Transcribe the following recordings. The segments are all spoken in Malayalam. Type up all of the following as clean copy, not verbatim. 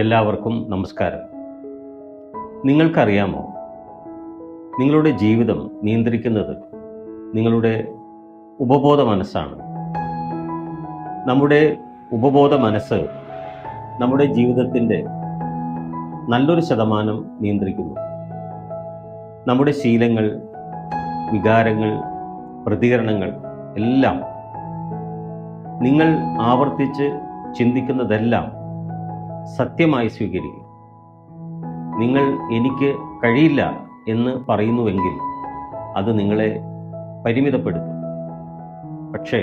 എല്ലാവർക്കും നമസ്കാരം. നിങ്ങൾക്കറിയാമോ, നിങ്ങളുടെ ജീവിതം നിയന്ത്രിക്കുന്നത് നിങ്ങളുടെ ഉപബോധ മനസ്സാണ്. നമ്മുടെ ഉപബോധ മനസ്സ് നമ്മുടെ ജീവിതത്തിൻ്റെ നല്ലൊരു ശതമാനം നിയന്ത്രിക്കുന്നു. നമ്മുടെ ശീലങ്ങൾ, വികാരങ്ങൾ, പ്രതികരണങ്ങൾ എല്ലാം, നിങ്ങൾ ആവർത്തിച്ച് ചിന്തിക്കുന്നതെല്ലാം സത്യമായി സ്വീകരിക്കും. നിങ്ങൾ എനിക്ക് കഴിയില്ല എന്ന് പറയുന്നുവെങ്കിൽ അത് നിങ്ങളെ പരിമിതപ്പെടുത്തും. പക്ഷേ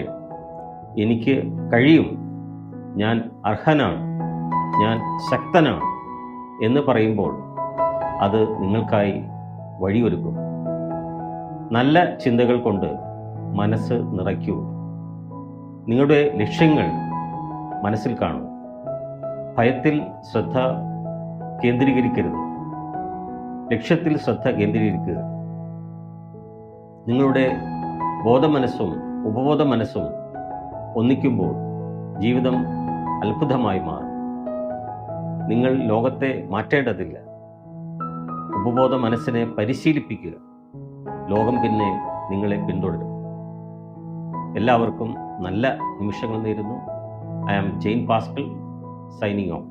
എനിക്ക് കഴിയും, ഞാൻ അർഹനാണ്, ഞാൻ ശക്തനാണ് എന്ന് പറയുമ്പോൾ അത് നിങ്ങൾക്കായി വഴിയൊരുക്കും. നല്ല ചിന്തകൾ കൊണ്ട് മനസ്സ് നിറയ്ക്കൂ. നിങ്ങളുടെ ലക്ഷ്യങ്ങൾ മനസ്സിൽ കാണൂ. ഭയത്തിൽ ശ്രദ്ധ കേന്ദ്രീകരിക്കരുത്, ലക്ഷ്യത്തിൽ ശ്രദ്ധ കേന്ദ്രീകരിക്കുക. നിങ്ങളുടെ ബോധമനസ്സും ഉപബോധ മനസ്സും ഒന്നിക്കുമ്പോൾ ജീവിതം അത്ഭുതമായി മാറും. നിങ്ങൾ ലോകത്തെ മാറ്റേണ്ടതില്ല, ഉപബോധ മനസ്സിനെ പരിശീലിപ്പിക്കുക. ലോകം പിന്നെ നിങ്ങളെ പിന്തുടരും. എല്ലാവർക്കും നല്ല നിമിഷങ്ങൾ നേരുന്നു. I am Jane Pascal, signing off.